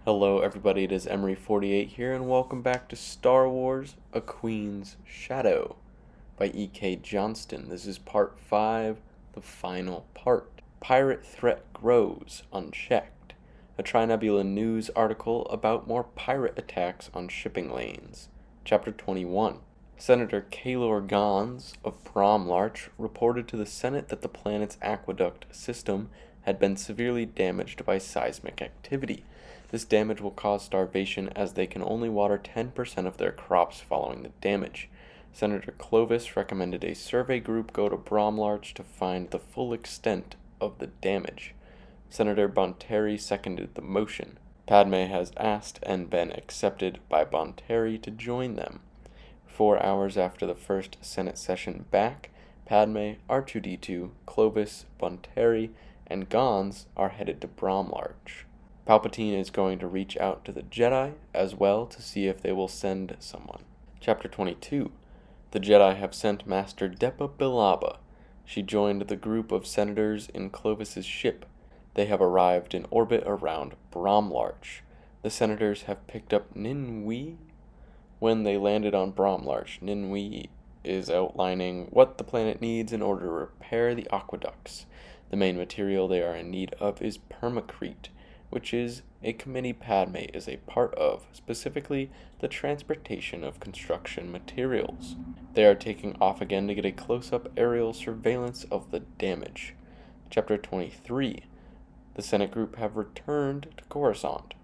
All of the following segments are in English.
Hello everybody, it is Emery48 here, and welcome back to Star Wars: A Queen's Shadow by E.K. Johnston. This is part 5, the final part. Pirate threat grows unchecked. A Tri-Nebula News article about more pirate attacks on shipping lanes. Chapter 21. Senator Kaylor Gans of Bromlarch reported to the Senate that the planet's aqueduct system had been severely damaged by seismic activity. This damage will cause starvation as they can only water 10% of their crops following the damage. Senator Clovis recommended a survey group go to Bromlarch to find the full extent of the damage. Senator Bonteri seconded the motion. Padme has asked and been accepted by Bonteri to join them. 4 hours after the first Senate session back, Padme, R2D2, Clovis, Bonteri, and Gans are headed to Bromlarch. Palpatine is going to reach out to the Jedi as well to see if they will send someone. Chapter 22. The Jedi have sent Master Depa Billaba. She joined the group of senators in Clovis's ship. They have arrived in orbit around Bromlarch. The senators have picked up Ninwi. When they landed on Bromlarch, Ninwi is outlining what the planet needs in order to repair the aqueducts. The main material they are in need of is permacrete, which is a committee Padme is a part of, specifically the transportation of construction materials. They are taking off again to get a close-up aerial surveillance of the damage. Chapter 23. The Senate group have returned to Coruscant.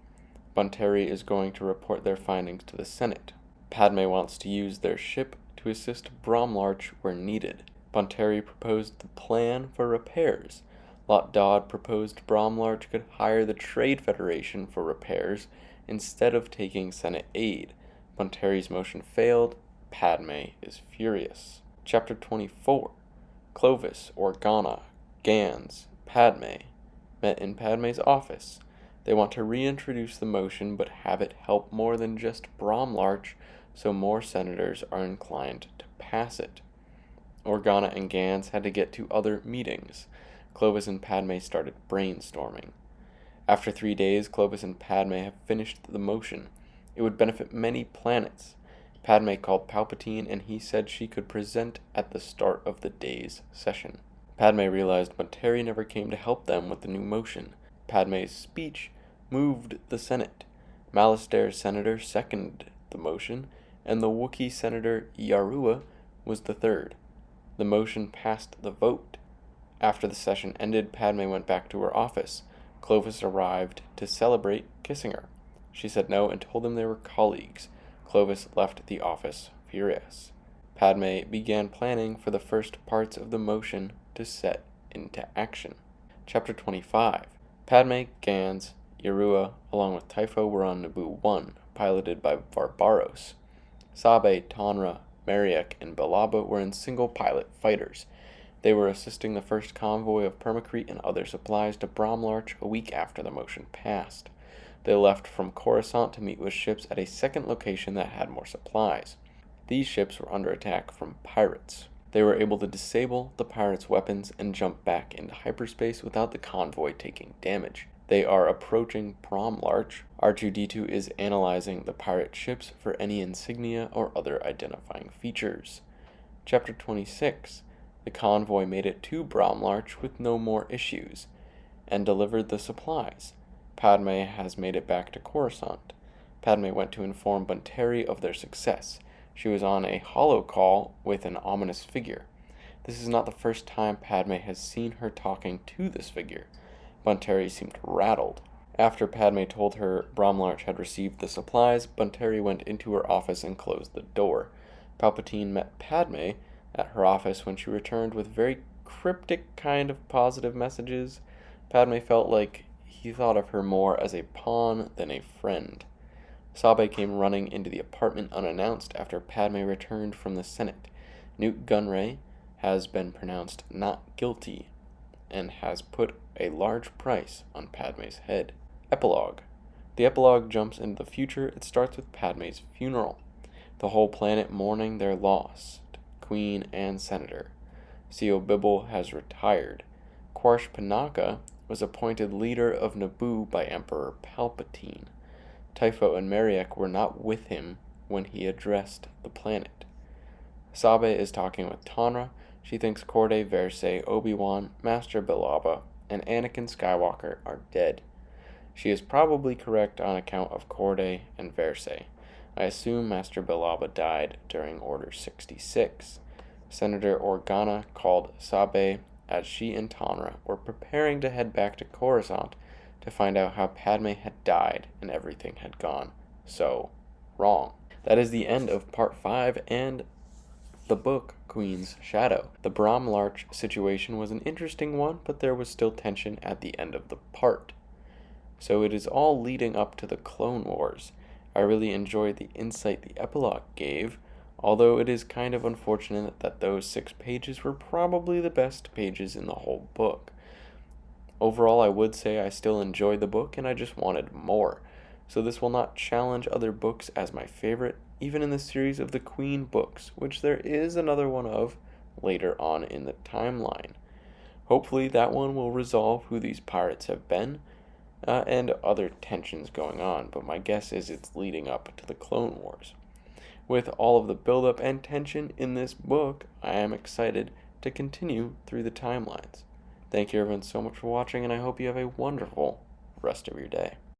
Bonteri is going to report their findings to the Senate. Padme wants to use their ship to assist Bromlarch where needed. Bonteri proposed the plan for repairs. Lot Dodd proposed Bromlarch could hire the Trade Federation for repairs instead of taking Senate aid. Bonteri's motion failed. Padme is furious. Chapter 24. Clovis, Organa, Gans, Padme met in Padme's office. They want to reintroduce the motion but have it help more than just Bromlarch, so more senators are inclined to pass it. Organa and Gans had to get to other meetings. Clovis and Padme started brainstorming. After 3 days, Clovis and Padme have finished the motion. It would benefit many planets. Padme called Palpatine, and he said she could present at the start of the day's session. Padme realized Bonteri never came to help them with the new motion. Padme's speech moved the Senate. Malastare Senator seconded the motion, and the Wookiee Senator Yarua was the third. The motion passed the vote. After the session ended, Padme went back to her office. Clovis arrived to celebrate, kissing her. She said no and told them they were colleagues. Clovis left the office furious. Padme began planning for the first parts of the motion to set into action. Chapter 25. Padme, Gans, Yarua, along with Typho were on Naboo 1, piloted by Varbaros. Sabe, Tonra, Mariek, and Billaba were in single-pilot fighters. They were assisting the first convoy of permacrete and other supplies to Bromlarch a week after the motion passed. They left from Coruscant to meet with ships at a second location that had more supplies. These ships were under attack from pirates. They were able to disable the pirates' weapons and jump back into hyperspace without the convoy taking damage. They are approaching Bromlarch. R2D2 is analyzing the pirate ships for any insignia or other identifying features. Chapter 26. The convoy made it to Bromlarch with no more issues, and delivered the supplies. Padme has made it back to Coruscant. Padme went to inform Bonteri of their success. She was on a holo call with an ominous figure. This is not the first time Padme has seen her talking to this figure. Bonteri seemed rattled. After Padme told her Bromlarch had received the supplies, Bonteri went into her office and closed the door. Palpatine met Padme at her office when she returned with very cryptic kind of positive messages. Padme felt like he thought of her more as a pawn than a friend. Sabe came running into the apartment unannounced after Padme returned from the Senate. Newt Gunray has been pronounced not guilty and has put a large price on Padme's head. Epilogue. The epilogue jumps into the future. It starts with Padme's funeral. The whole planet mourning their loss. Queen and Senator. Seo Bibble has retired. Quarsh Panaka was appointed leader of Naboo by Emperor Palpatine. Typho and Mariek were not with him when he addressed the planet. Sabe is talking with Tanra. She thinks Corday, Verse, Obi-Wan, Master Bilaba, and Anakin Skywalker are dead. She is probably correct on account of Corday and Verse. I assume Master Bilaba died during Order 66. Senator Organa called Sabe as she and Tanra were preparing to head back to Coruscant to find out how Padme had died and everything had gone so wrong. That is the end of Part 5 and the book Queen's Shadow. The Bromlarch situation was an interesting one, but there was still tension at the end of the part. So it is all leading up to the Clone Wars. I really enjoyed the insight the epilogue gave, although it is kind of unfortunate that those 6 pages were probably the best pages in the whole book. Overall, I would say I still enjoyed the book and I just wanted more. So this will not challenge other books as my favorite, even in the series of the Queen books, which there is another one of later on in the timeline. Hopefully that one will resolve who these pirates have been, and other tensions going on, but my guess is it's leading up to the Clone Wars. With all of the buildup and tension in this book, I am excited to continue through the timelines. Thank you everyone so much for watching, and I hope you have a wonderful rest of your day.